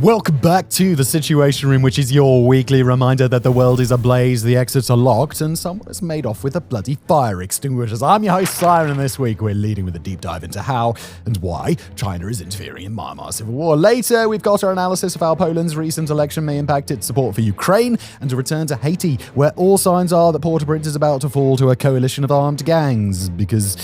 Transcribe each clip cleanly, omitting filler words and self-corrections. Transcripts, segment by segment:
Welcome back to the Situation Room, which is your weekly reminder that the world is ablaze, the exits are locked, and someone has made off with a bloody fire extinguishers. I'm your host, Siren, and this week we're leading with a deep dive into how and why China is interfering in Myanmar's civil war. Later, we've got our analysis of how Poland's recent election may impact its support for Ukraine, and a return to Haiti, where all signs are that Port-au-Prince is about to fall to a coalition of armed gangs, because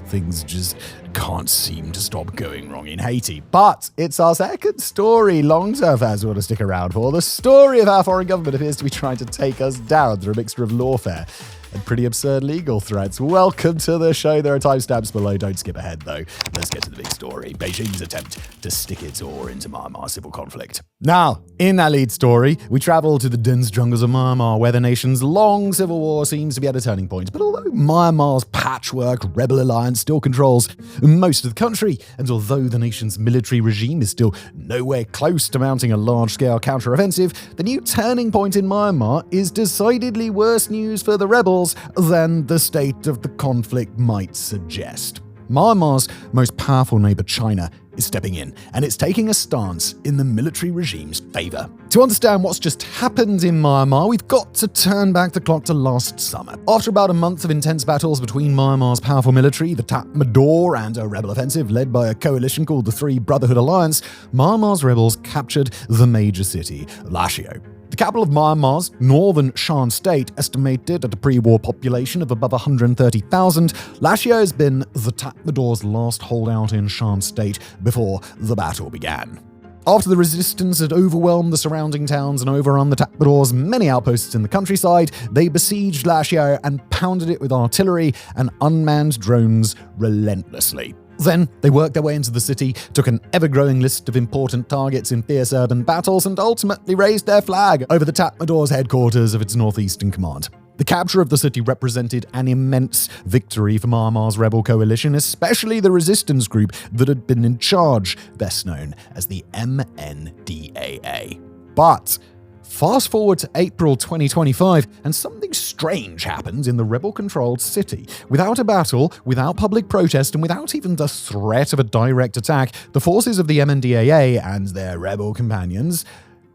things just can't seem to stop going wrong in Haiti. But it's our second story long-term fans want to stick around for. The story of how foreign government appears to be trying to take us down through a mixture of lawfare and pretty absurd legal threats. Welcome to the show. There are timestamps below. Don't skip ahead, though. Let's get to the big story. Beijing's attempt to stick its oar into Myanmar's civil conflict. Now, in that lead story, we travel to the dense jungles of Myanmar, where the nation's long civil war seems to be at a turning point. But although Myanmar's patchwork rebel alliance still controls most of the country, and although the nation's military regime is still nowhere close to mounting a large-scale counteroffensive, the new turning point in Myanmar is decidedly worse news for the rebels than the state of the conflict might suggest. Myanmar's most powerful neighbor, China, is stepping in, and it's taking a stance in the military regime's favor. To understand what's just happened in Myanmar, we've got to turn back the clock to last summer. After about a month of intense battles between Myanmar's powerful military, the Tatmadaw, and a rebel offensive led by a coalition called the Three Brotherhood Alliance, Myanmar's rebels captured the major city, Lashio. The capital of Myanmar's northern Shan state, estimated at a pre-war population of above 130,000, Lashio has been the Tatmadaw's last holdout in Shan state before the battle began. After the resistance had overwhelmed the surrounding towns and overrun the Tatmadaw's many outposts in the countryside, they besieged Lashio and pounded it with artillery and unmanned drones relentlessly. Then, they worked their way into the city, took an ever-growing list of important targets in fierce urban battles, and ultimately raised their flag over the Tatmadaw's headquarters of its northeastern command. The capture of the city represented an immense victory for Myanmar's rebel coalition, especially the resistance group that had been in charge, best known as the MNDAA. But fast forward to April 2025, and something strange happened in the rebel-controlled city. Without a battle, without public protest, and without even the threat of a direct attack, the forces of the MNDAA and their rebel companions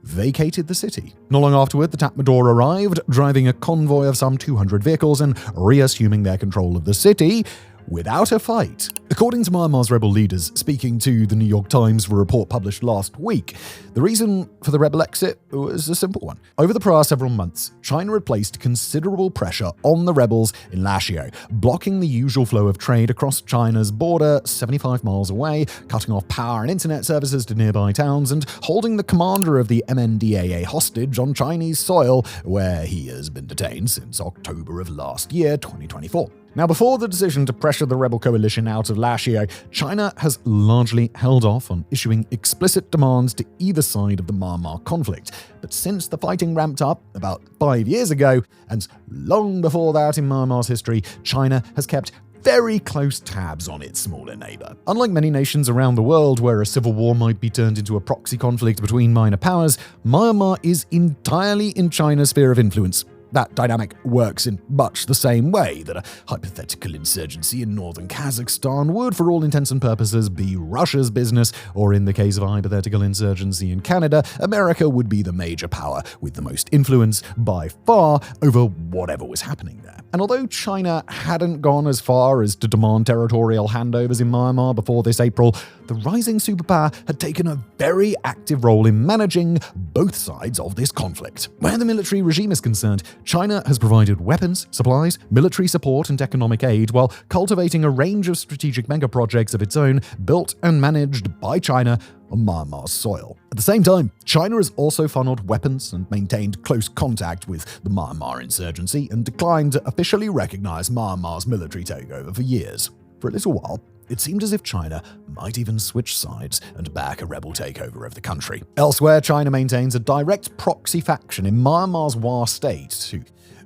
vacated the city. Not long afterward, the Tatmadaw arrived, driving a convoy of some 200 vehicles and reassuming their control of the city without a fight. According to Myanmar's rebel leaders, speaking to the New York Times for a report published last week, the reason for the rebel exit was a simple one. Over the prior several months, China had placed considerable pressure on the rebels in Lashio, blocking the usual flow of trade across China's border 75 miles away, cutting off power and internet services to nearby towns, and holding the commander of the MNDAA hostage on Chinese soil, where he has been detained since October of last year, 2024. Now, before the decision to pressure the rebel coalition out of Lashio, China has largely held off on issuing explicit demands to either side of the Myanmar conflict. But since the fighting ramped up about 5 years ago, and long before that in Myanmar's history, China has kept very close tabs on its smaller neighbor. Unlike many nations around the world where a civil war might be turned into a proxy conflict between minor powers, Myanmar is entirely in China's sphere of influence. That dynamic works in much the same way that a hypothetical insurgency in northern Kazakhstan would, for all intents and purposes, be Russia's business, or in the case of a hypothetical insurgency in Canada, America would be the major power with the most influence by far over whatever was happening there. And although China hadn't gone as far as to demand territorial handovers in Myanmar before this April, the rising superpower had taken a very active role in managing both sides of this conflict. Where the military regime is concerned, China has provided weapons, supplies, military support, and economic aid while cultivating a range of strategic mega-projects of its own, built and managed by China on Myanmar's soil. At the same time, China has also funneled weapons and maintained close contact with the Myanmar insurgency and declined to officially recognize Myanmar's military takeover for years. For a little while, it seemed as if China might even switch sides and back a rebel takeover of the country. Elsewhere, China maintains a direct proxy faction in Myanmar's Wa state, who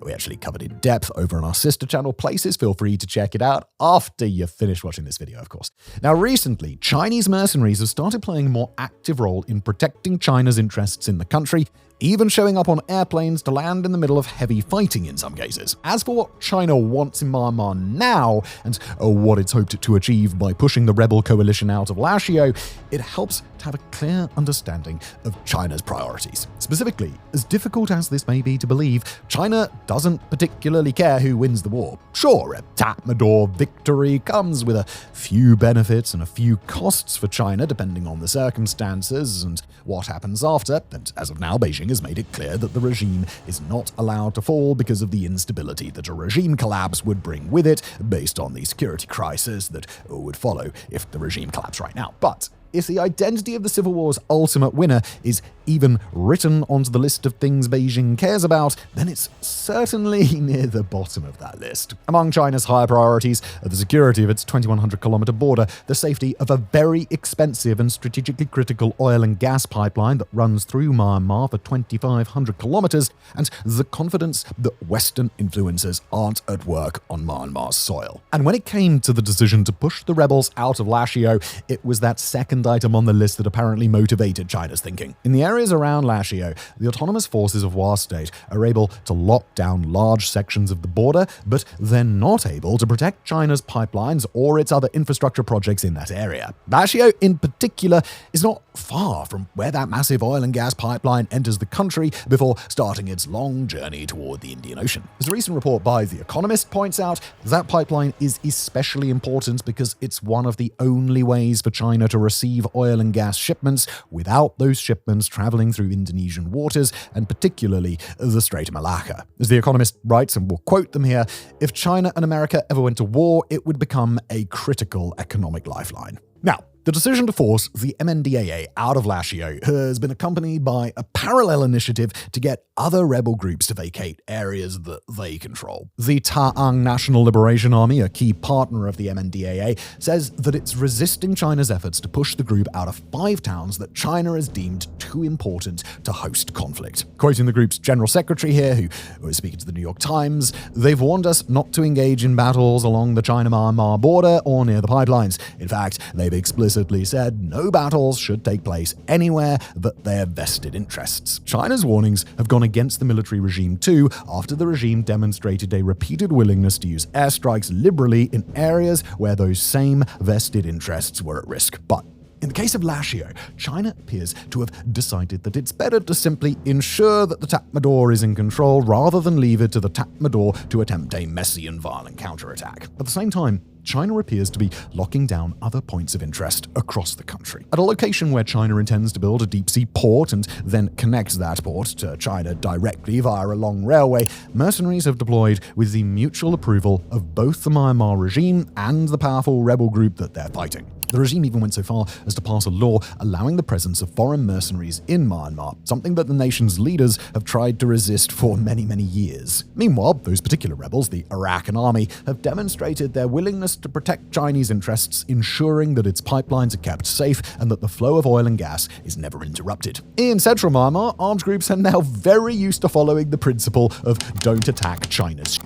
we actually covered in depth over on our sister channel Places. Feel free to check it out after you've finished watching this video, of course. Now, recently, Chinese mercenaries have started playing a more active role in protecting China's interests in the country, even showing up on airplanes to land in the middle of heavy fighting in some cases. As for what China wants in Myanmar now, and what it's hoped to achieve by pushing the rebel coalition out of Lashio, it helps to have a clear understanding of China's priorities. Specifically, as difficult as this may be to believe, China doesn't particularly care who wins the war. Sure, a Tatmadaw victory comes with a few benefits and a few costs for China, depending on the circumstances and what happens after, and as of now, Beijing has made it clear that the regime is not allowed to fall because of the instability that a regime collapse would bring with it, based on the security crisis that would follow if the regime collapsed right now. But if the identity of the civil war's ultimate winner is even written onto the list of things Beijing cares about, then it's certainly near the bottom of that list. Among China's higher priorities are the security of its 2,100-kilometer border, the safety of a very expensive and strategically critical oil and gas pipeline that runs through Myanmar for 2,500 kilometers, and the confidence that Western influences aren't at work on Myanmar's soil. And when it came to the decision to push the rebels out of Lashio, it was that second item on the list that apparently motivated China's thinking. In the areas around Lashio, the autonomous forces of War State are able to lock down large sections of the border, but they're not able to protect China's pipelines or its other infrastructure projects in that area. Lashio, in particular, is not far from where that massive oil and gas pipeline enters the country before starting its long journey toward the Indian Ocean. As a recent report by The Economist points out, that pipeline is especially important because it's one of the only ways for China to receive oil and gas shipments without those shipments traveling through Indonesian waters, and particularly the Strait of Malacca. As The Economist writes, and we'll quote them here, if China and America ever went to war, it would become a critical economic lifeline. Now, the decision to force the MNDAA out of Lashio has been accompanied by a parallel initiative to get other rebel groups to vacate areas that they control. The Ta'ang National Liberation Army, a key partner of the MNDAA, says that it's resisting China's efforts to push the group out of 5 towns that China has deemed too important to host conflict. Quoting the group's general secretary here, who was speaking to the New York Times, they've warned us not to engage in battles along the China-Myanmar border or near the pipelines. In fact, they've explicitly said no battles should take place anywhere but their vested interests. China's warnings have gone against the military regime too, after the regime demonstrated a repeated willingness to use airstrikes liberally in areas where those same vested interests were at risk. But in the case of Lashio, China appears to have decided that it's better to simply ensure that the Tatmadaw is in control rather than leave it to the Tatmadaw to attempt a messy and violent counterattack. At the same time, China appears to be locking down other points of interest across the country. At a location where China intends to build a deep-sea port and then connect that port to China directly via a long railway, mercenaries have deployed with the mutual approval of both the Myanmar regime and the powerful rebel group that they're fighting. The regime even went so far as to pass a law allowing the presence of foreign mercenaries in Myanmar, something that the nation's leaders have tried to resist for many, many years. Meanwhile, those particular rebels, the Arakan army, have demonstrated their willingness to protect Chinese interests, ensuring that its pipelines are kept safe and that the flow of oil and gas is never interrupted. In central Myanmar, armed groups are now very used to following the principle of don't attack China's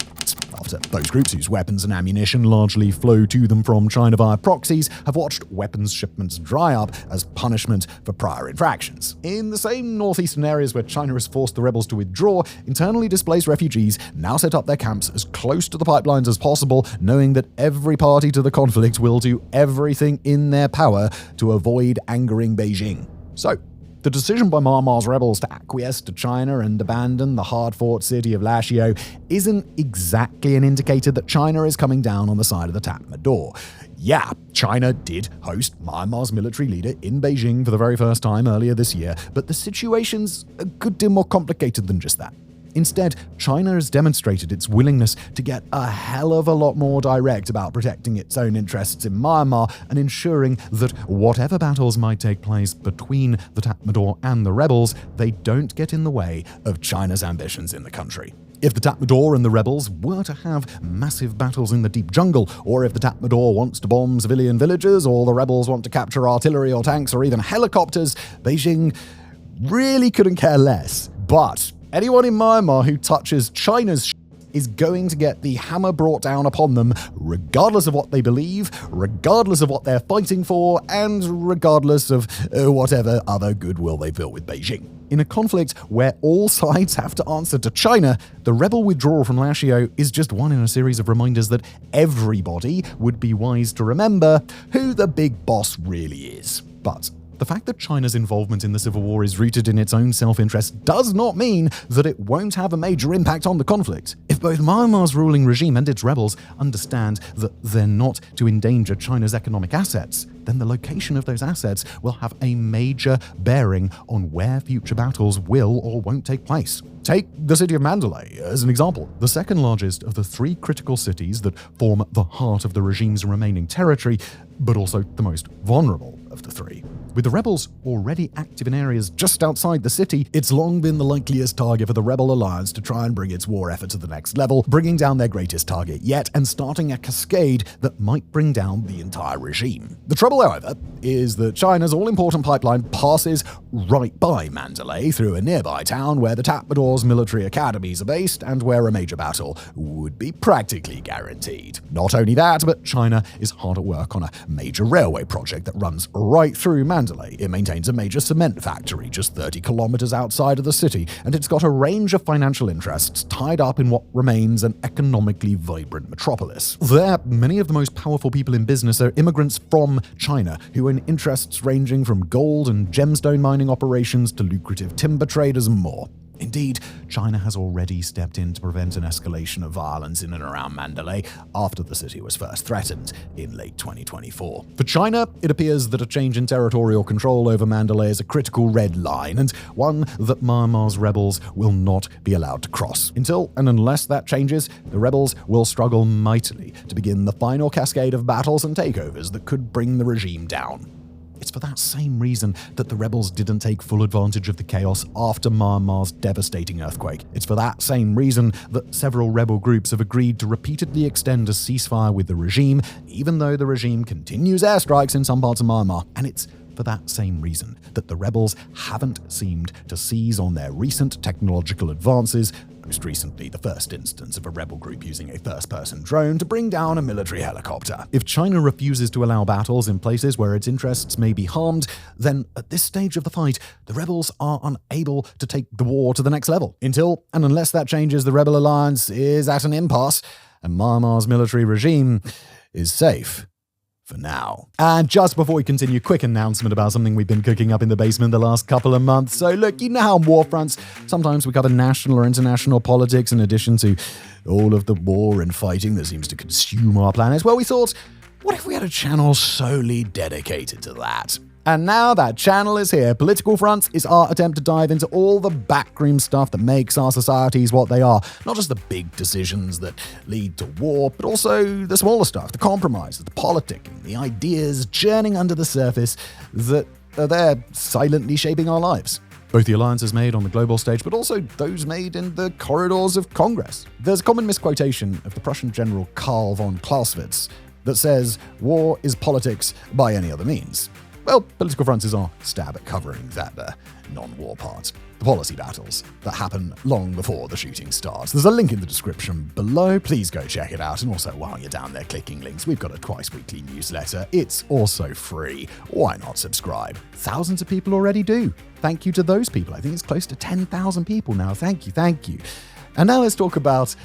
after those groups whose weapons and ammunition largely flow to them from China via proxies have watched weapons shipments dry up as punishment for prior infractions. In the same northeastern areas where China has forced the rebels to withdraw, internally displaced refugees now set up their camps as close to the pipelines as possible, knowing that every party to the conflict will do everything in their power to avoid angering Beijing. So, the decision by Myanmar's rebels to acquiesce to China and abandon the hard-fought city of Lashio isn't exactly an indicator that China is coming down on the side of the Tatmadaw. Yeah, China did host Myanmar's military leader in Beijing for the very first time earlier this year, but the situation's a good deal more complicated than just that. Instead, China has demonstrated its willingness to get a hell of a lot more direct about protecting its own interests in Myanmar and ensuring that whatever battles might take place between the Tatmadaw and the rebels, they don't get in the way of China's ambitions in the country. If the Tatmadaw and the rebels were to have massive battles in the deep jungle, or if the Tatmadaw wants to bomb civilian villages, or the rebels want to capture artillery or tanks or even helicopters, Beijing really couldn't care less. But anyone in Myanmar who touches China's is going to get the hammer brought down upon them, regardless of what they believe, regardless of what they're fighting for, and regardless of whatever other goodwill they've built with Beijing. In a conflict where all sides have to answer to China, the rebel withdrawal from Lashio is just one in a series of reminders that everybody would be wise to remember who the big boss really is. But The fact that China's involvement in the civil war is rooted in its own self-interest does not mean that it won't have a major impact on the conflict. If both Myanmar's ruling regime and its rebels understand that they're not to endanger China's economic assets, then the location of those assets will have a major bearing on where future battles will or won't take place. Take the city of Mandalay as an example, the second largest of the three critical cities that form the heart of the regime's remaining territory, but also the most vulnerable of the three. With the rebels already active in areas just outside the city, it's long been the likeliest target for the rebel alliance to try and bring its war effort to the next level, bringing down their greatest target yet and starting a cascade that might bring down the entire regime. The trouble, however, is that China's all-important pipeline passes right by Mandalay through a nearby town where the Tatmadaws military academies are based and where a major battle would be practically guaranteed. Not only that, but China is hard at work on a major railway project that runs right through Mandalay. It maintains a major cement factory just 30 kilometers outside of the city, and it's got a range of financial interests tied up in what remains an economically vibrant metropolis. There, many of the most powerful people in business are immigrants from China who own interests ranging from gold and gemstone mining operations to lucrative timber traders and more. Indeed, China has already stepped in to prevent an escalation of violence in and around Mandalay after the city was first threatened in late 2024. For China, it appears that a change in territorial control over Mandalay is a critical red line, and one that Myanmar's rebels will not be allowed to cross. Until and unless that changes, the rebels will struggle mightily to begin the final cascade of battles and takeovers that could bring the regime down. It's for that same reason that the rebels didn't take full advantage of the chaos after Myanmar's devastating earthquake. It's for that same reason that several rebel groups have agreed to repeatedly extend a ceasefire with the regime, even though the regime continues airstrikes in some parts of Myanmar. And it's for that same reason that the rebels haven't seemed to seize on their recent technological advances, most recently the first instance of a rebel group using a first-person drone to bring down a military helicopter. If China refuses to allow battles in places where its interests may be harmed, then at this stage of the fight, the rebels are unable to take the war to the next level. Until and unless that changes, the rebel alliance is at an impasse, and Myanmar's military regime is safe. For now. And just before we continue, quick announcement about something we've been cooking up in the basement the last couple of months. So look, you know how on WarFronts, sometimes we cover national or international politics in addition to all of the war and fighting that seems to consume our planet. Well, we thought, what if we had a channel solely dedicated to that? And now that channel is here. Political Fronts is our attempt to dive into all the backroom stuff that makes our societies what they are. Not just the big decisions that lead to war, but also the smaller stuff, the compromises, the politicking, the ideas churning under the surface that are there silently shaping our lives. Both the alliances made on the global stage, but also those made in the corridors of Congress. There's a common misquotation of the Prussian general Karl von Clausewitz that says, "War is politics by any other means." Well, Political Fronts is our stab at covering that non-war part. The policy battles that happen long before the shooting starts. There's a link in the description below. Please go check it out. And also, while you're down there clicking links, we've got a twice-weekly newsletter. It's also free. Why not subscribe? Thousands of people already do. Thank you to those people. I think it's close to 10,000 people now. Thank you. And now let's talk about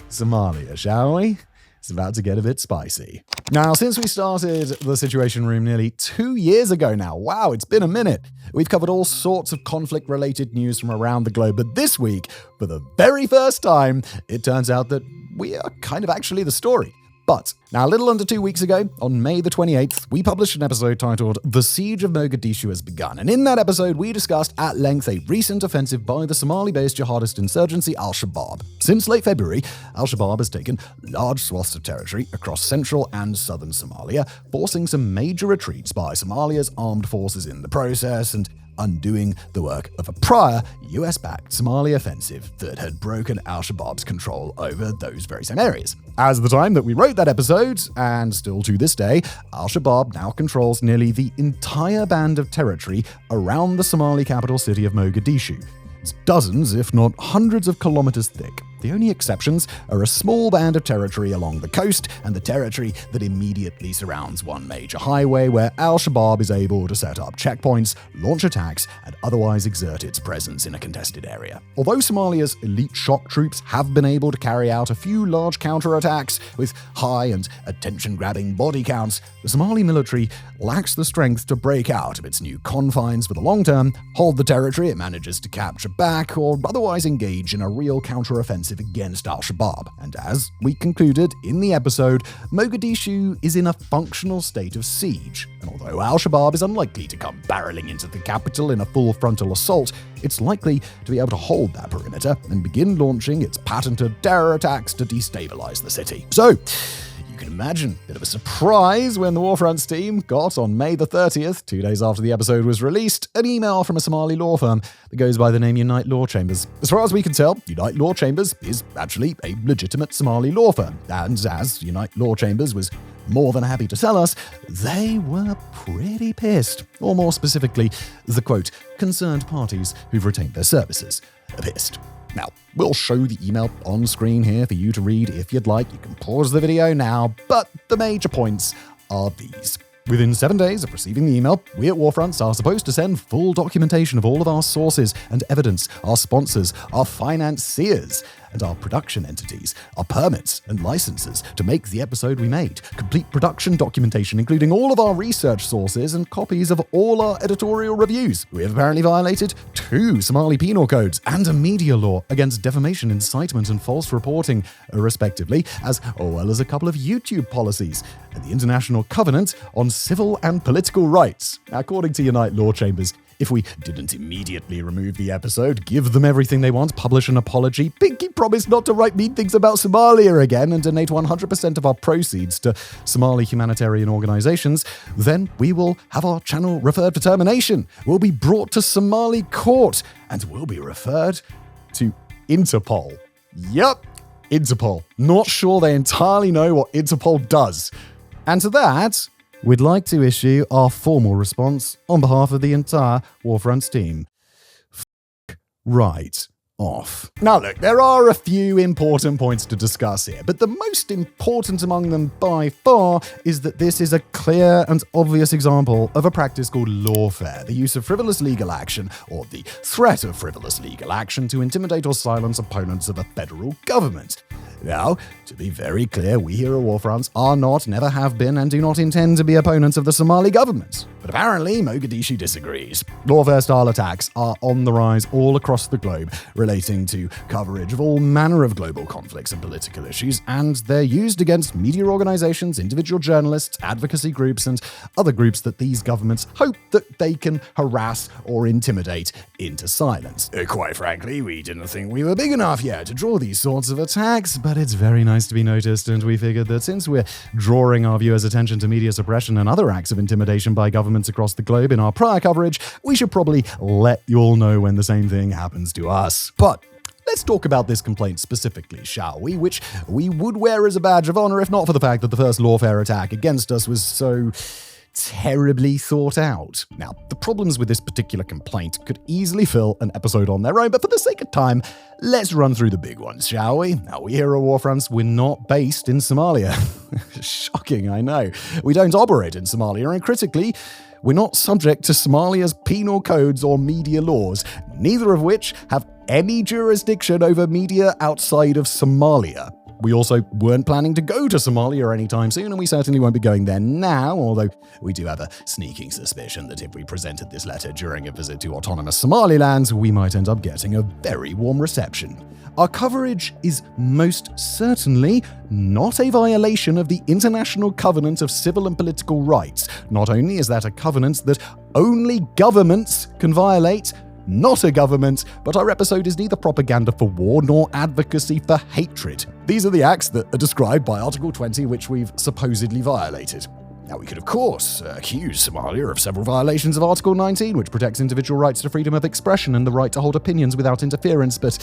Somalia, shall we? It's about to get a bit spicy. Now, since we started the Situation Room nearly 2 years ago now, wow, it's been a minute, we've covered all sorts of conflict-related news from around the globe. But this week, for the very first time, it turns out that we are kind of actually the story. But now, a little under 2 weeks ago, on May the 28th, we published an episode titled The Siege of Mogadishu Has Begun. And in that episode, we discussed at length a recent offensive by the Somali-based jihadist insurgency Al-Shabaab. Since late February, Al-Shabaab has taken large swaths of territory across central and southern Somalia, forcing some major retreats by Somalia's armed forces in the process and undoing the work of a prior US-backed Somali offensive that had broken Al-Shabaab's control over those very same areas. As of the time that we wrote that episode, and still to this day, Al-Shabaab now controls nearly the entire band of territory around the Somali capital city of Mogadishu. It's dozens, if not hundreds of kilometers thick. The only exceptions are a small band of territory along the coast and the territory that immediately surrounds one major highway where al-Shabaab is able to set up checkpoints, launch attacks, and otherwise exert its presence in a contested area. Although Somalia's elite shock troops have been able to carry out a few large counterattacks with high and attention-grabbing body counts, the Somali military lacks the strength to break out of its new confines for the long term, hold the territory it manages to capture back, or otherwise engage in a real counter-offensive against al-Shabaab. And as we concluded in the episode, Mogadishu is in a functional state of siege, and although al-Shabaab is unlikely to come barreling into the capital in a full frontal assault, it's likely to be able to hold that perimeter and begin launching its patented terror attacks to destabilize the city. So, you can imagine a bit of a surprise when the WarFronts team got, on May the 30th, 2 days after the episode was released, an email from a Somali law firm that goes by the name Unite Law Chambers. As far as we can tell, Unite Law Chambers is actually a legitimate Somali law firm, and as Unite Law Chambers was more than happy to tell us, they were pretty pissed. Or more specifically, the quote, concerned parties who've retained their services are pissed. Now, we'll show the email on screen here for you to read if you'd like. You can pause the video now, but the major points are these. Within 7 days of receiving the email, we at WarFronts are supposed to send full documentation of all of our sources and evidence, our sponsors, our financiers, and our production entities, our permits and licenses to make the episode we made. Complete production documentation, including all of our research sources and copies of all our editorial reviews. We have apparently violated 2 Somali penal codes and a media law against defamation, incitement, and false reporting, respectively, as well as a couple of YouTube policies, and the International Covenant on Civil and Political Rights. According to Unite Law Chambers, if we didn't immediately remove the episode, give them everything they want, publish an apology, pinky promise not to write mean things about Somalia again, and donate 100% of our proceeds to Somali humanitarian organizations, then we will have our channel referred for termination. We'll be brought to Somali court, and we'll be referred to Interpol. Yep, Interpol. Not sure they entirely know what Interpol does. And to that, we'd like to issue our formal response on behalf of the entire WarFronts team. Right off. Now look, there are a few important points to discuss here, but the most important among them by far is that this is a clear and obvious example of a practice called lawfare, the use of frivolous legal action, or the threat of frivolous legal action, to intimidate or silence opponents of a federal government. Now, to be very clear, we here at WarFronts are not, never have been, and do not intend to be opponents of the Somali government. But apparently, Mogadishu disagrees. Lawfare-style attacks are on the rise all across the globe, relating to coverage of all manner of global conflicts and political issues, and they're used against media organizations, individual journalists, advocacy groups, and other groups that these governments hope that they can harass or intimidate into silence. Quite frankly, we didn't think we were big enough yet to draw these sorts of attacks, but it's very nice to be noticed, and we figured that since we're drawing our viewers' attention to media suppression and other acts of intimidation by governments across the globe in our prior coverage, we should probably let you all know when the same thing happens to us. But let's talk about this complaint specifically, shall we? Which we would wear as a badge of honor if not for the fact that the first lawfare attack against us was so terribly thought out. Now, the problems with this particular complaint could easily fill an episode on their own, but for the sake of time, let's run through the big ones, shall we? Now, we here at WarFronts, we're not based in Somalia. Shocking, I know. We don't operate in Somalia, and critically, we're not subject to Somalia's penal codes or media laws, neither of which have any jurisdiction over media outside of Somalia. We also weren't planning to go to Somalia anytime soon, and we certainly won't be going there now, although we do have a sneaking suspicion that if we presented this letter during a visit to autonomous Somaliland, we might end up getting a very warm reception. Our coverage is most certainly not a violation of the International Covenant of Civil and Political Rights. Not only is that a covenant that only governments can violate, not a government, but our episode is neither propaganda for war nor advocacy for hatred. These are the acts that are described by Article 20, which we've supposedly violated. Now, we could, of course, accuse Somalia of several violations of Article 19, which protects individual rights to freedom of expression and the right to hold opinions without interference, but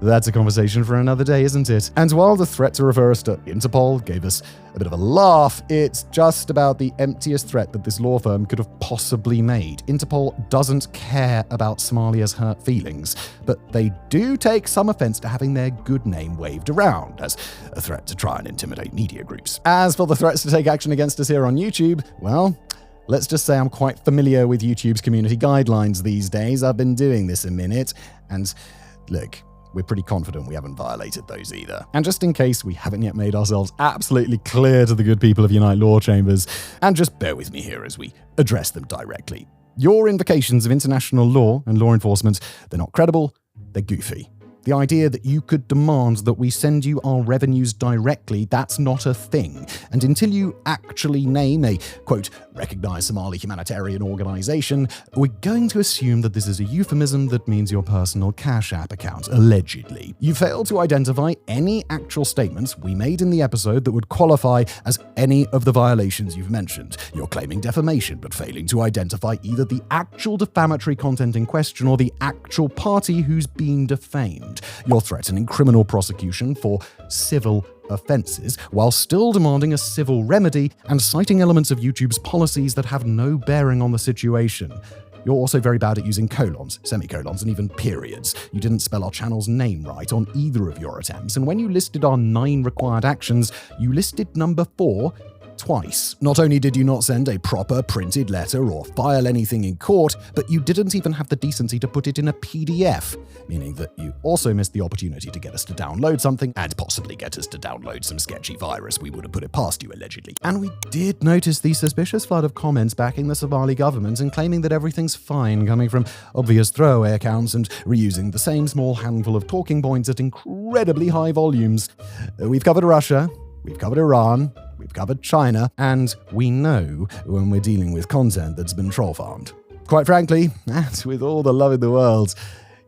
that's a conversation for another day, isn't it? And while the threat to refer us to Interpol gave us a bit of a laugh, it's just about the emptiest threat that this law firm could have possibly made. Interpol doesn't care about Somalia's hurt feelings, but they do take some offense to having their good name waved around as a threat to try and intimidate media groups. As for the threats to take action against us here on YouTube, well, let's just say I'm quite familiar with YouTube's community guidelines these days. I've been doing this a minute, and look, we're pretty confident we haven't violated those either. And just in case we haven't yet made ourselves absolutely clear to the good people of Unite Law Chambers, and just bear with me here as we address them directly. Your invocations of international law and law enforcement, they're not credible, they're goofy. The idea that you could demand that we send you our revenues directly, that's not a thing. And until you actually name a, quote, recognized Somali humanitarian organization, we're going to assume that this is a euphemism that means your personal Cash App account, allegedly. You failed to identify any actual statements we made in the episode that would qualify as any of the violations you've mentioned. You're claiming defamation, but failing to identify either the actual defamatory content in question or the actual party who's been defamed. You're threatening criminal prosecution for civil offences while still demanding a civil remedy and citing elements of YouTube's policies that have no bearing on the situation. You're also very bad at using colons, semicolons, and even periods. You didn't spell our channel's name right on either of your attempts, and when you listed our 9 required actions, you listed number 4 twice. Not only did you not send a proper printed letter or file anything in court, but you didn't even have the decency to put it in a PDF, meaning that you also missed the opportunity to get us to download something and possibly get us to download some sketchy virus. We would have put it past you, allegedly. And we did notice the suspicious flood of comments backing the Somali government and claiming that everything's fine, coming from obvious throwaway accounts and reusing the same small handful of talking points at incredibly high volumes. We've covered Russia, we've covered Iran, we've covered China, and we know when we're dealing with content that's been troll farmed. Quite frankly, and with all the love in the world,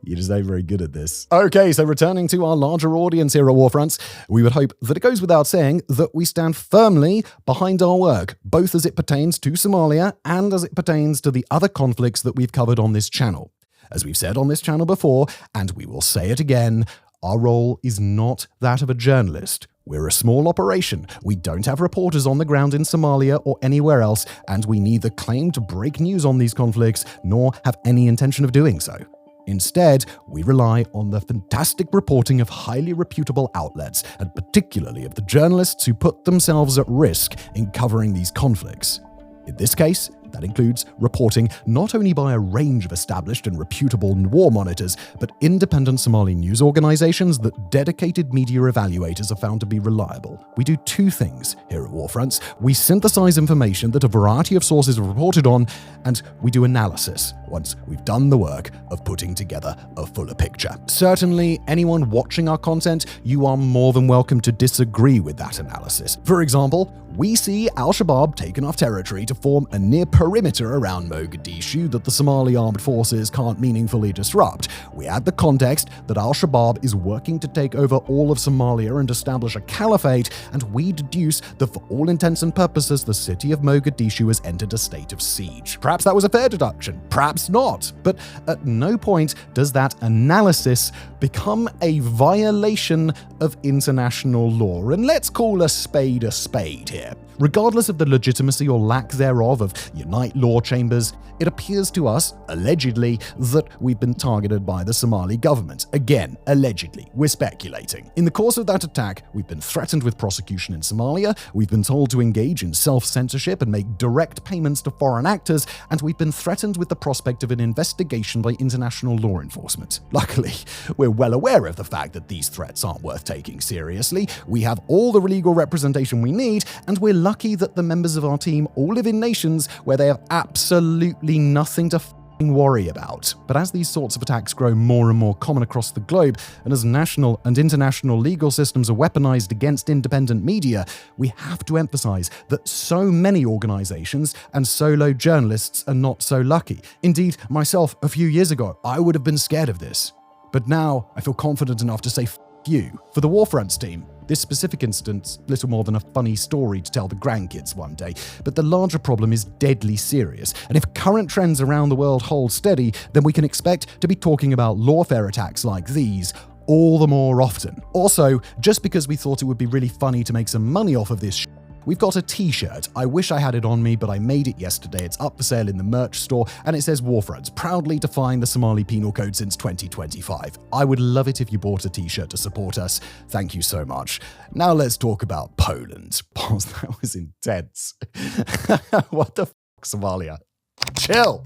you just ain't very good at this. Okay, so returning to our larger audience here at WarFronts, we would hope that it goes without saying that we stand firmly behind our work, both as it pertains to Somalia and as it pertains to the other conflicts that we've covered on this channel. As we've said on this channel before, and we will say it again, our role is not that of a journalist. We're a small operation. We don't have reporters on the ground in Somalia or anywhere else, and we neither claim to break news on these conflicts nor have any intention of doing so. Instead, we rely on the fantastic reporting of highly reputable outlets, and particularly of the journalists who put themselves at risk in covering these conflicts. In this case, that includes reporting not only by a range of established and reputable war monitors, but independent Somali news organizations that dedicated media evaluators have found to be reliable. We do 2 things here at WarFronts. We synthesize information that a variety of sources have reported on, and we do analysis once we've done the work of putting together a fuller picture. Certainly, anyone watching our content, you are more than welcome to disagree with that analysis. For example, we see Al-Shabaab take enough territory to form a near perimeter around Mogadishu that the Somali armed forces can't meaningfully disrupt. We add the context that Al-Shabaab is working to take over all of Somalia and establish a caliphate, and we deduce that for all intents and purposes, the city of Mogadishu has entered a state of siege. Perhaps that was a fair deduction, perhaps not, but at no point does that analysis become a violation of international law. And let's call a spade here. Regardless of the legitimacy or lack thereof of Unite Law Chambers, it appears to us, allegedly, that we've been targeted by the Somali government. Again, allegedly. We're speculating. In the course of that attack, we've been threatened with prosecution in Somalia, we've been told to engage in self-censorship and make direct payments to foreign actors, and we've been threatened with the prospect of an investigation by international law enforcement. Luckily, we're well aware of the fact that these threats aren't worth taking seriously. We have all the legal representation we need, and we're lucky that the members of our team all live in nations where they have absolutely nothing to worry about. But as these sorts of attacks grow more and more common across the globe, and as national and international legal systems are weaponized against independent media, we have to emphasize that so many organizations and solo journalists are not so lucky. Indeed, myself, a few years ago, I would have been scared of this. But now I feel confident enough to say f you. For the WarFronts team, this specific incident's little more than a funny story to tell the grandkids one day, but the larger problem is deadly serious, and if current trends around the world hold steady, then we can expect to be talking about lawfare attacks like these all the more often. Also, just because we thought it would be really funny to make some money off of this we've got a t-shirt. I wish I had it on me, but I made it yesterday. It's up for sale in the merch store, and it says WarFronts, proudly defying the Somali penal code since 2025. I would love it if you bought a t-shirt to support us. Thank you so much. Now let's talk about Poland. Pause, that was intense. What the fuck, Somalia? Chill.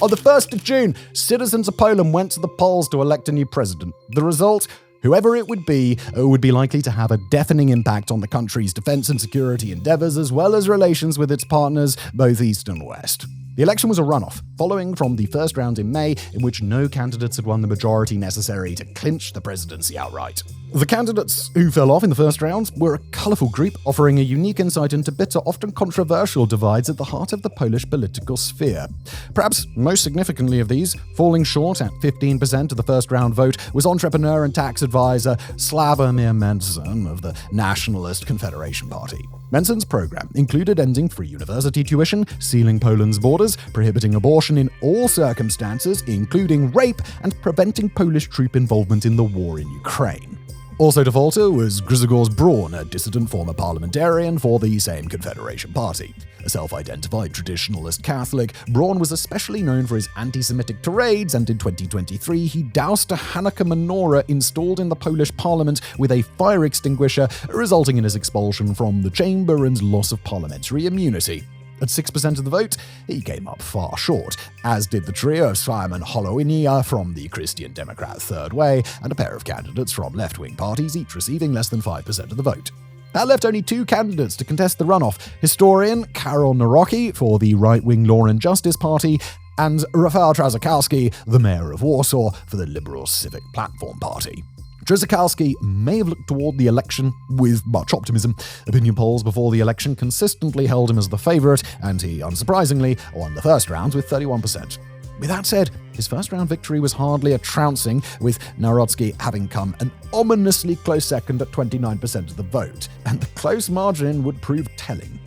On the 1st of June, citizens of Poland went to the polls to elect a new president. The result? Whoever it would be likely to have a deafening impact on the country's defense and security endeavors, as well as relations with its partners, both East and West. The election was a runoff, following from the first round in May, in which no candidates had won the majority necessary to clinch the presidency outright. The candidates who fell off in the first round were a colourful group, offering a unique insight into bitter, often controversial divides at the heart of the Polish political sphere. Perhaps most significantly of these, falling short at 15% of the first round vote, was entrepreneur and tax advisor Sławomir Mencen of the Nationalist Confederation Party. Menczen's program included ending free university tuition, sealing Poland's borders, prohibiting abortion in all circumstances, including rape, and preventing Polish troop involvement in the war in Ukraine. Also defaulter was Grzegorz Braun, a dissident former parliamentarian for the same Confederation Party. A self-identified traditionalist Catholic, Braun was especially known for his anti-Semitic tirades, and in 2023 he doused a Hanukkah menorah installed in the Polish parliament with a fire extinguisher, resulting in his expulsion from the chamber and loss of parliamentary immunity. At 6% of the vote, he came up far short, as did the trio of Simon Hołownia from the Christian Democrat Third Way and a pair of candidates from left-wing parties, each receiving less than 5% of the vote. That left only two candidates to contest the runoff: historian Karol Nawrocki for the right-wing Law and Justice Party, and Rafał Trzaskowski, the mayor of Warsaw, for the Liberal Civic Platform Party. Trzaskowski may have looked toward the election with much optimism. Opinion polls before the election consistently held him as the favourite, and he, unsurprisingly, won the first round with 31%. With that said, his first round victory was hardly a trouncing, with Nawrocki having come an ominously close second at 29% of the vote, and the close margin would prove telling.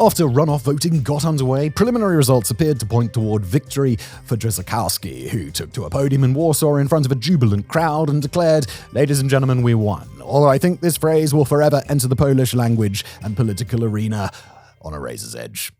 After runoff voting got underway, preliminary results appeared to point toward victory for Trzaskowski, who took to a podium in Warsaw in front of a jubilant crowd and declared, "Ladies and gentlemen, we won. Although I think this phrase will forever enter the Polish language and political arena on a razor's edge."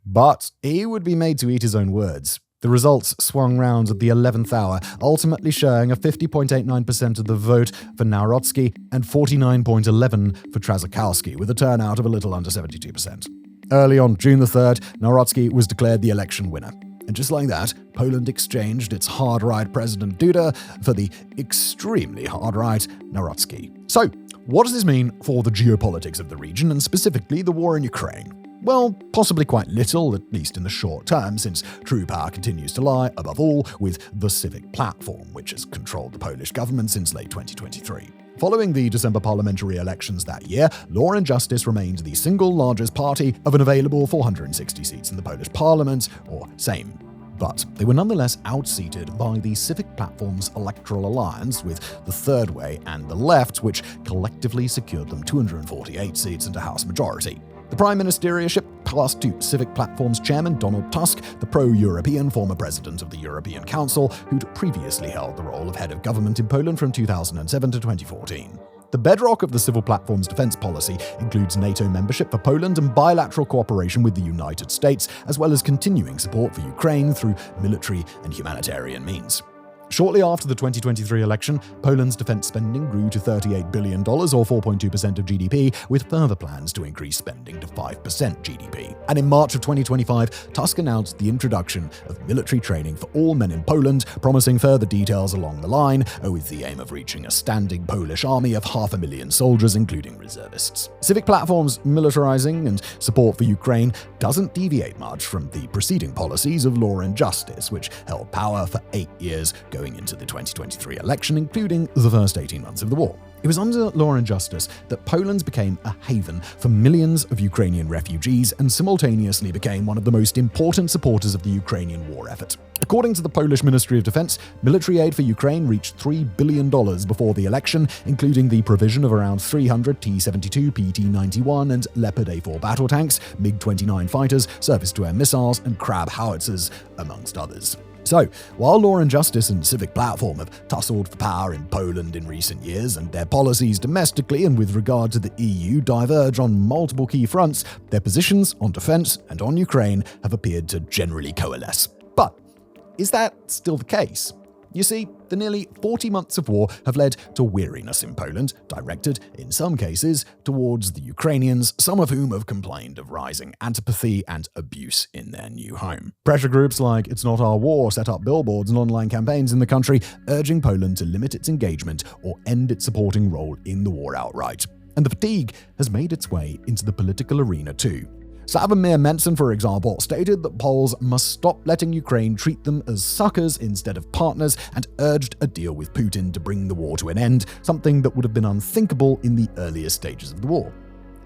But he would be made to eat his own words. The results swung round at the 11th hour, ultimately showing a 50.89% of the vote for Nawrocki and 49.11% for Trzaskowski, with a turnout of a little under 72%. Early on June the 3rd, Nawrocki was declared the election winner. And just like that, Poland exchanged its hard-right President Duda for the extremely hard-right Nawrocki. So, what does this mean for the geopolitics of the region, and specifically the war in Ukraine? Well, possibly quite little, at least in the short term, since true power continues to lie, above all, with the Civic Platform, which has controlled the Polish government since late 2023. Following the December parliamentary elections that year, Law and Justice remained the single largest party of an available 460 seats in the Polish parliament, or Sejm. But they were nonetheless outseated by the Civic Platform's electoral alliance with the Third Way and the Left, which collectively secured them 248 seats and a House majority. The prime ministership passed to Civic Platform's chairman Donald Tusk, the pro-European former president of the European Council, who'd previously held the role of head of government in Poland from 2007 to 2014. The bedrock of the Civil Platform's defense policy includes NATO membership for Poland and bilateral cooperation with the United States, as well as continuing support for Ukraine through military and humanitarian means. Shortly after the 2023 election, Poland's defense spending grew to $38 billion, or 4.2% of GDP, with further plans to increase spending to 5% GDP. And in March of 2025, Tusk announced the introduction of military training for all men in Poland, promising further details along the line, with the aim of reaching a standing Polish army of 500,000 soldiers, including reservists. Civic Platform's militarizing and support for Ukraine doesn't deviate much from the preceding policies of Law and Justice, which held power for 8 years, going into the 2023 election, including the first 18 months of the war. It was under Law and Justice that Poland became a haven for millions of Ukrainian refugees and simultaneously became one of the most important supporters of the Ukrainian war effort. According to the Polish Ministry of Defense, military aid for Ukraine reached $3 billion before the election, including the provision of around 300 T-72, PT-91 and Leopard A4 battle tanks, MiG-29 fighters, surface-to-air missiles and Crab howitzers, amongst others. So, while Law and Justice and Civic Platform have tussled for power in Poland in recent years, and their policies domestically and with regard to the EU diverge on multiple key fronts, their positions on defense and on Ukraine have appeared to generally coalesce. But is that still the case? You see, the nearly 40 months of war have led to weariness in Poland, directed, in some cases, towards the Ukrainians, some of whom have complained of rising antipathy and abuse in their new home. Pressure groups like It's Not Our War set up billboards and online campaigns in the country, urging Poland to limit its engagement or end its supporting role in the war outright. And the fatigue has made its way into the political arena too. Sławomir Mencen, for example, stated that Poles must stop letting Ukraine treat them as suckers instead of partners and urged a deal with Putin to bring the war to an end, something that would have been unthinkable in the earliest stages of the war.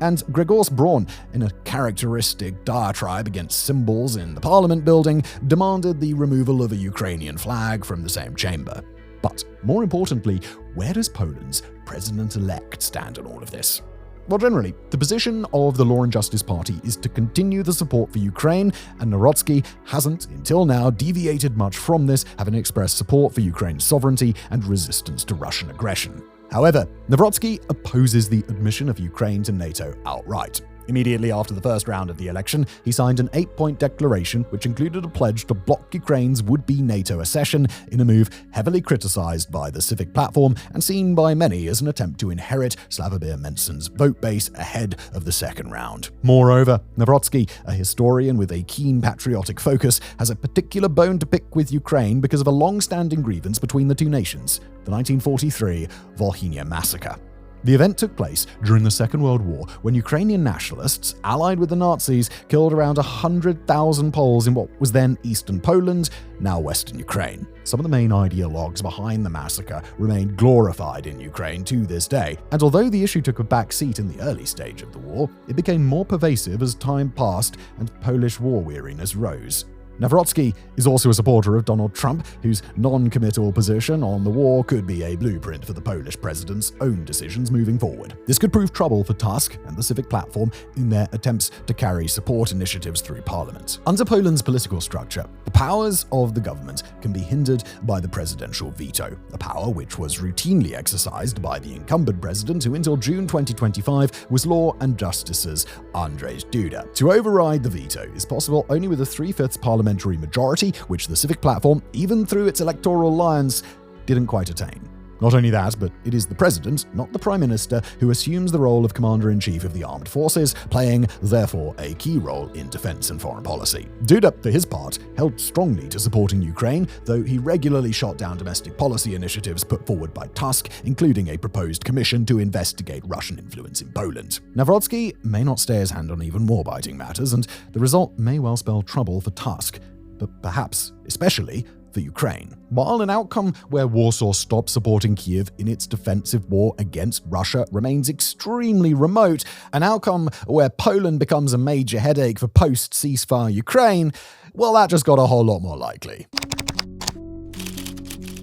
And Grzegorz Braun, in a characteristic diatribe against symbols in the parliament building, demanded the removal of a Ukrainian flag from the same chamber. But more importantly, where does Poland's president-elect stand on all of this? Well, generally, the position of the Law and Justice Party is to continue the support for Ukraine, and Nawrocki hasn't, until now, deviated much from this, having expressed support for Ukraine's sovereignty and resistance to Russian aggression. However, Nawrocki opposes the admission of Ukraine to NATO outright. Immediately after the first round of the election, he signed an 8-point declaration which included a pledge to block Ukraine's would-be NATO accession in a move heavily criticized by the Civic Platform and seen by many as an attempt to inherit Sławomir Mencen's vote base ahead of the second round. Moreover, Nawrocki, a historian with a keen patriotic focus, has a particular bone to pick with Ukraine because of a long-standing grievance between the two nations, the 1943 Volhynia massacre. The event took place during the Second World War when Ukrainian nationalists, allied with the Nazis, killed around 100,000 Poles in what was then Eastern Poland, now Western Ukraine. Some of the main ideologues behind the massacre remain glorified in Ukraine to this day, and although the issue took a back seat in the early stage of the war, it became more pervasive as time passed and Polish war weariness rose. Nawrocki is also a supporter of Donald Trump, whose non-committal position on the war could be a blueprint for the Polish president's own decisions moving forward. This could prove trouble for Tusk and the Civic Platform in their attempts to carry support initiatives through Parliament. Under Poland's political structure, the powers of the government can be hindered by the presidential veto, a power which was routinely exercised by the incumbent president, who until June 2025 was Law and Justice's Andrzej Duda. To override the veto is possible only with a 3/5 parliamentary majority, which the Civic Platform, even through its electoral alliance, didn't quite attain. Not only that, but it is the president, not the prime minister, who assumes the role of commander-in-chief of the armed forces, playing, therefore, a key role in defense and foreign policy. Duda, for his part, held strongly to supporting Ukraine, though he regularly shot down domestic policy initiatives put forward by Tusk, including a proposed commission to investigate Russian influence in Poland. Nawrocki may not stay his hand on even more biting matters, and the result may well spell trouble for Tusk, but perhaps, especially, for Ukraine. While an outcome where Warsaw stops supporting Kiev in its defensive war against Russia remains extremely remote, an outcome where Poland becomes a major headache for post-ceasefire Ukraine, well, that just got a whole lot more likely.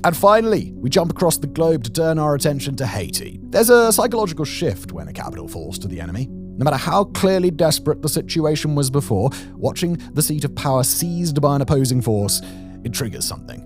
And finally, we jump across the globe to turn our attention to Haiti. There's a psychological shift when a capital falls to the enemy. No matter how clearly desperate the situation was before, watching the seat of power seized by an opposing force, it triggers something,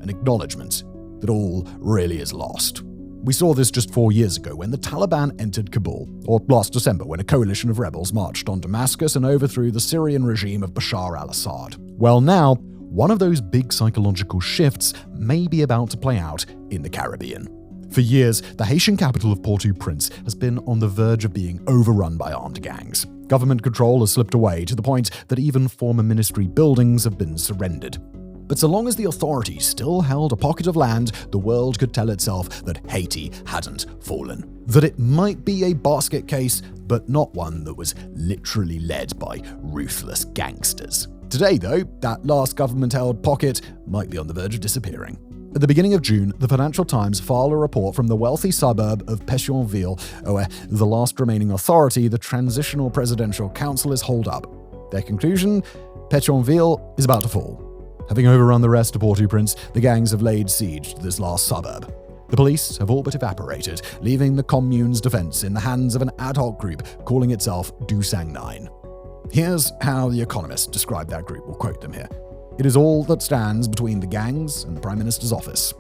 an acknowledgement that all really is lost. We saw this just 4 years ago when the Taliban entered Kabul, or last December when a coalition of rebels marched on Damascus and overthrew the Syrian regime of Bashar al-Assad. Well, now, one of those big psychological shifts may be about to play out in the Caribbean. For years, the Haitian capital of Port-au-Prince has been on the verge of being overrun by armed gangs. Government control has slipped away to the point that even former ministry buildings have been surrendered. But so long as the authorities still held a pocket of land, the world could tell itself that Haiti hadn't fallen. That it might be a basket case, but not one that was literally led by ruthless gangsters. Today, though, that last government-held pocket might be on the verge of disappearing. At the beginning of June, the Financial Times filed a report from the wealthy suburb of Pétionville, where the last remaining authority, the Transitional Presidential Council, is holed up. Their conclusion? Pétionville is about to fall. Having overrun the rest of Port-au-Prince, the gangs have laid siege to this last suburb. The police have all but evaporated, leaving the commune's defense in the hands of an ad hoc group calling itself Du Sang 9. Here's how The Economist described that group. We'll quote them here. It is all that stands between the gangs and the Prime Minister's office.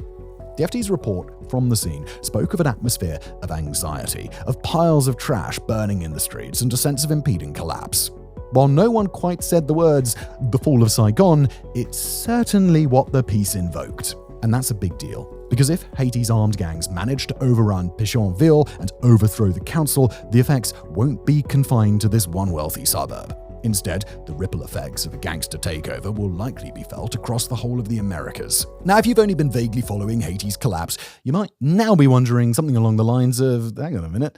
The FT's report from the scene spoke of an atmosphere of anxiety, of piles of trash burning in the streets, and a sense of impending collapse. While no one quite said the words, "the fall of Saigon," it's certainly what the piece invoked. And that's a big deal, because if Haiti's armed gangs manage to overrun Pétionville and overthrow the council, the effects won't be confined to this one wealthy suburb. Instead, the ripple effects of a gangster takeover will likely be felt across the whole of the Americas. Now, if you've only been vaguely following Haiti's collapse, you might now be wondering something along the lines of, hang on a minute,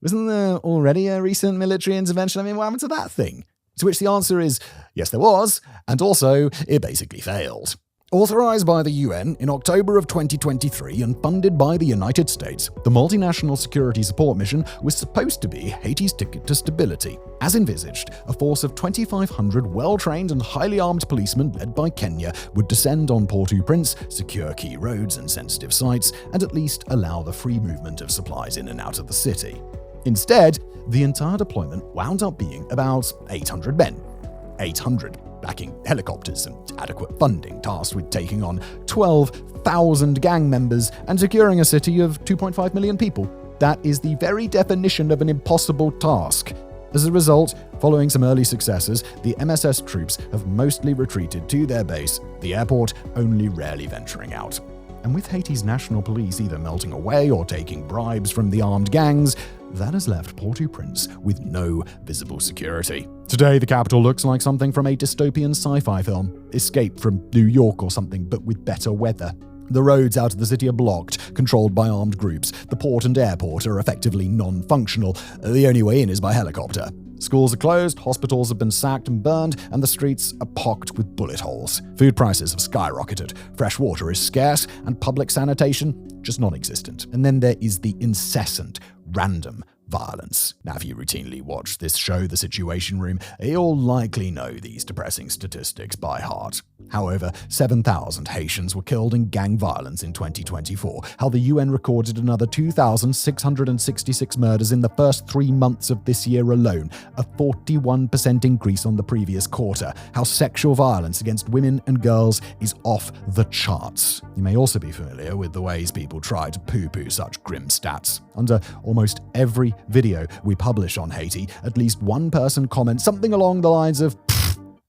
wasn't there already a recent military intervention? I mean, what happened to that thing? To which the answer is, yes, there was, and also, it basically failed. Authorized by the UN in October of 2023 and funded by the United States, the Multinational Security Support Mission was supposed to be Haiti's ticket to stability. As envisaged, a force of 2,500 well-trained and highly armed policemen led by Kenya would descend on Port-au-Prince, secure key roads and sensitive sites, and at least allow the free movement of supplies in and out of the city. Instead, the entire deployment wound up being about 800 men. 800, lacking helicopters and adequate funding, tasked with taking on 12,000 gang members and securing a city of 2.5 million people. That is the very definition of an impossible task. As a result, following some early successes, the MSS troops have mostly retreated to their base, the airport only rarely venturing out. And with Haiti's national police either melting away or taking bribes from the armed gangs, that has left Port-au-Prince with no visible security. Today, the capital looks like something from a dystopian sci-fi film, Escape from New York or something, but with better weather. The roads out of the city are blocked, controlled by armed groups. The port and airport are effectively non-functional. The only way in is by helicopter. Schools are closed, hospitals have been sacked and burned, and the streets are pocked with bullet holes. Food prices have skyrocketed, fresh water is scarce, and public sanitation just non-existent. And then there is the incessant, random violence. Now, if you routinely watch this show, The Situation Room, you'll likely know these depressing statistics by heart. However, 7,000 Haitians were killed in gang violence in 2024, how the UN recorded another 2,666 murders in the first 3 months of this year alone, a 41% increase on the previous quarter, how sexual violence against women and girls is off the charts. You may also be familiar with the ways people try to poo-poo such grim stats. Under almost every video we publish on Haiti, at least one person comments something along the lines of,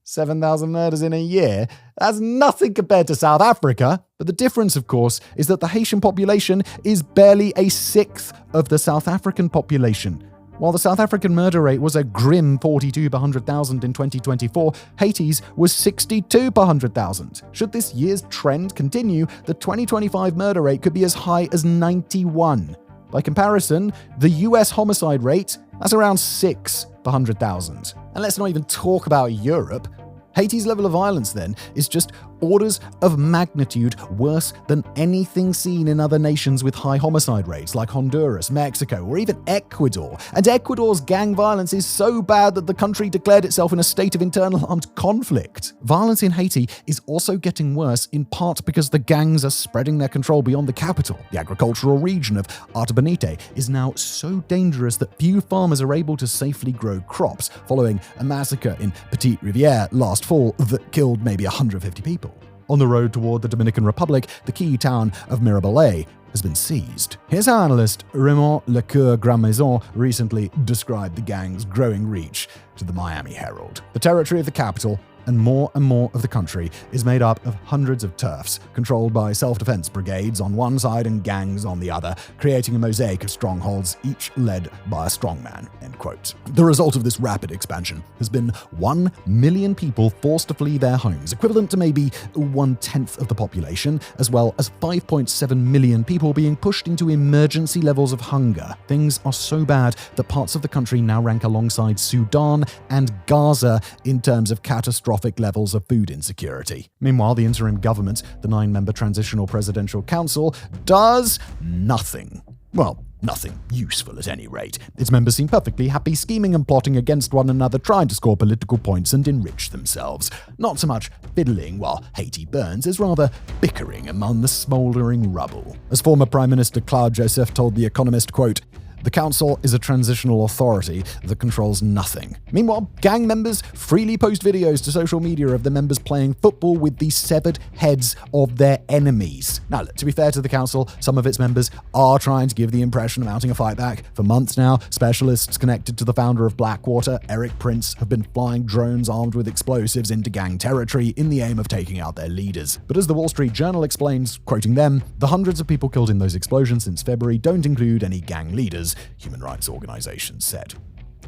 7,000 murders in a year? That's nothing compared to South Africa. But the difference, of course, is that the Haitian population is barely a sixth of the South African population. While the South African murder rate was a grim 42 per 100,000 in 2024, Haiti's was 62 per 100,000. Should this year's trend continue, the 2025 murder rate could be as high as 91. By comparison, the US homicide rate, that's around 6 per 100,000. And let's not even talk about Europe. Haiti's level of violence, then, is just orders of magnitude worse than anything seen in other nations with high homicide rates like Honduras, Mexico, or even Ecuador. And Ecuador's gang violence is so bad that the country declared itself in a state of internal armed conflict. Violence in Haiti is also getting worse in part because the gangs are spreading their control beyond the capital. The agricultural region of Artibonite is now so dangerous that few farmers are able to safely grow crops, following a massacre in Petite Rivière last fall that killed maybe 150 people. On the road toward the Dominican Republic, the key town of Mirabelais has been seized. Here's how analyst Raymond Lecoeur-Grandmaison recently described the gang's growing reach to the Miami Herald. The territory of the capital and more of the country is made up of hundreds of turfs, controlled by self-defense brigades on one side and gangs on the other, creating a mosaic of strongholds, each led by a strongman, end quote. The result of this rapid expansion has been 1 million people forced to flee their homes, equivalent to maybe 1/10 of the population, as well as 5.7 million people being pushed into emergency levels of hunger. Things are so bad that parts of the country now rank alongside Sudan and Gaza in terms of catastrophic levels of food insecurity. Meanwhile, the interim government, the 9-member Transitional Presidential Council, does nothing. Well, nothing useful at any rate. Its members seem perfectly happy scheming and plotting against one another, trying to score political points and enrich themselves. Not so much fiddling while Haiti burns, as rather bickering among the smouldering rubble. As former Prime Minister Claude Joseph told The Economist, quote, the council is a transitional authority that controls nothing. Meanwhile, gang members freely post videos to social media of the members playing football with the severed heads of their enemies. Now, to be fair to the council, some of its members are trying to give the impression of mounting a fight back. For months now, specialists connected to the founder of Blackwater, Eric Prince, have been flying drones armed with explosives into gang territory in the aim of taking out their leaders. But as the Wall Street Journal explains, quoting them, the hundreds of people killed in those explosions since February don't include any gang leaders, human rights organizations said.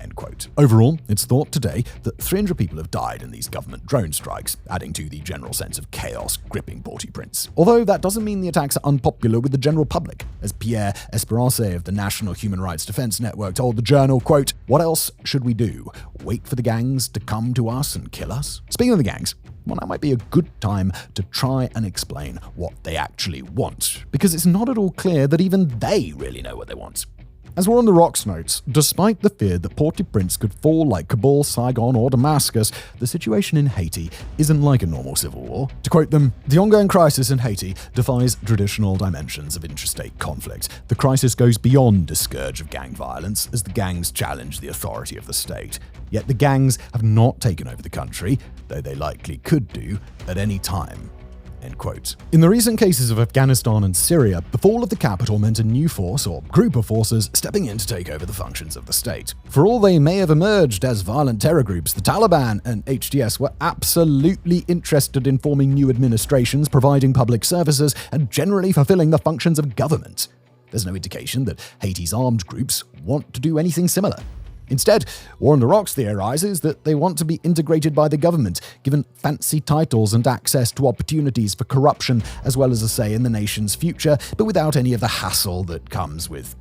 End quote. Overall, it's thought today that 300 people have died in these government drone strikes, adding to the general sense of chaos gripping Port-au-Prince. Although that doesn't mean the attacks are unpopular with the general public. As Pierre Esperance of the National Human Rights Defense Network told the Journal, quote, "What else should we do? Wait for the gangs to come to us and kill us?" Speaking of the gangs, well, that might be a good time to try and explain what they actually want, because it's not at all clear that even they really know what they want. As War on the Rocks notes, despite the fear that Port-au-Prince could fall like Kabul, Saigon, or Damascus, the situation in Haiti isn't like a normal civil war. To quote them, "The ongoing crisis in Haiti defies traditional dimensions of interstate conflict. The crisis goes beyond a scourge of gang violence as the gangs challenge the authority of the state. Yet the gangs have not taken over the country, though they likely could do at any time." End quote. In the recent cases of Afghanistan and Syria, the fall of the capital meant a new force or group of forces stepping in to take over the functions of the state. For all they may have emerged as violent terror groups, the Taliban and HTS were absolutely interested in forming new administrations, providing public services, and generally fulfilling the functions of government. There's no indication that Haiti's armed groups want to do anything similar. Instead, War on the Rocks theorizes that they want to be integrated by the government, given fancy titles and access to opportunities for corruption, as well as a say in the nation's future, but without any of the hassle that comes with,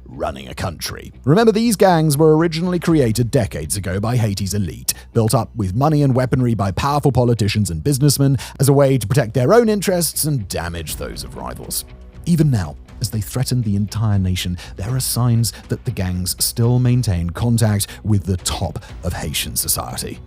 running a country. Remember, these gangs were originally created decades ago by Haiti's elite, built up with money and weaponry by powerful politicians and businessmen as a way to protect their own interests and damage those of rivals. Even now, as they threaten the entire nation, there are signs that the gangs still maintain contact with the top of Haitian society.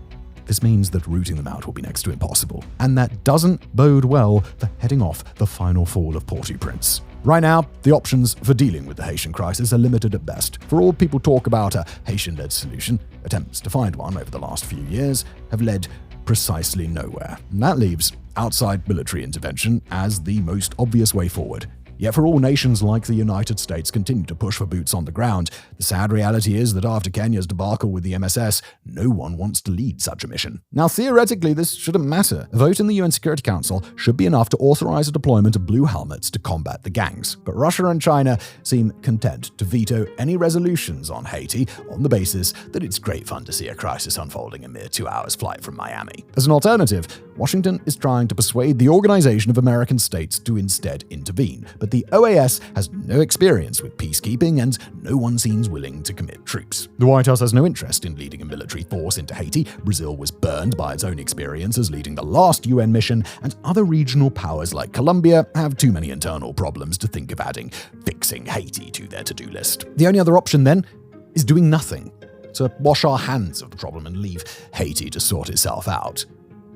This means that rooting them out will be next to impossible, and that doesn't bode well for heading off the final fall of Port-au-Prince. Right now, the options for dealing with the Haitian crisis are limited at best. For all people talk about a Haitian-led solution, attempts to find one over the last few years have led precisely nowhere. And that leaves outside military intervention as the most obvious way forward. Yet for all nations like the United States continue to push for boots on the ground, the sad reality is that after Kenya's debacle with the MSS, no one wants to lead such a mission. Now, theoretically, this shouldn't matter. A vote in the UN Security Council should be enough to authorize a deployment of blue helmets to combat the gangs. But Russia and China seem content to veto any resolutions on Haiti on the basis that it's great fun to see a crisis unfolding a mere 2 hours flight from Miami. As an alternative, Washington is trying to persuade the Organization of American States to instead intervene. But the OAS has no experience with peacekeeping, and no one seems willing to commit troops. The White House has no interest in leading a military force into Haiti. Brazil was burned by its own experiences leading the last UN mission, and other regional powers like Colombia have too many internal problems to think of adding fixing Haiti to their to-do list. The only other option, then, is doing nothing, to wash our hands of the problem and leave Haiti to sort itself out.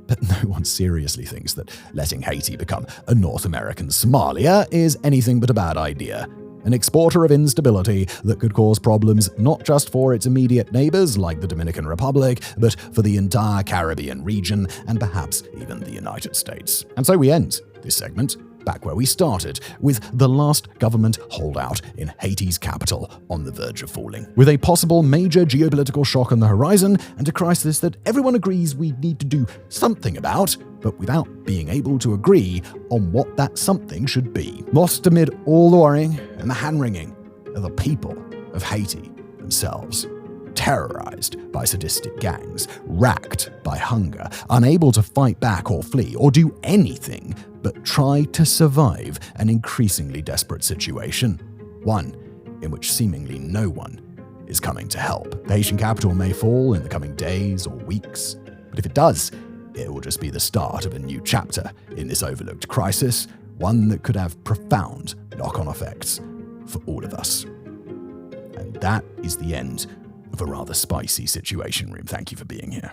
But no one seriously thinks that letting Haiti become a North American Somalia is anything but a bad idea. An exporter of instability that could cause problems not just for its immediate neighbors like the Dominican Republic, but for the entire Caribbean region and perhaps even the United States. And so we end this segment back where we started, with the last government holdout in Haiti's capital on the verge of falling. With a possible major geopolitical shock on the horizon and a crisis that everyone agrees we need to do something about, but without being able to agree on what that something should be. Lost amid all the worrying and the hand-wringing are the people of Haiti themselves. Terrorized by sadistic gangs, racked by hunger, unable to fight back or flee or do anything but try to survive an increasingly desperate situation. One in which seemingly no one is coming to help. The Haitian capital may fall in the coming days or weeks, but if it does, it will just be the start of a new chapter in this overlooked crisis, one that could have profound knock-on effects for all of us. And that is the end of a rather spicy Situation Room. Thank you for being here.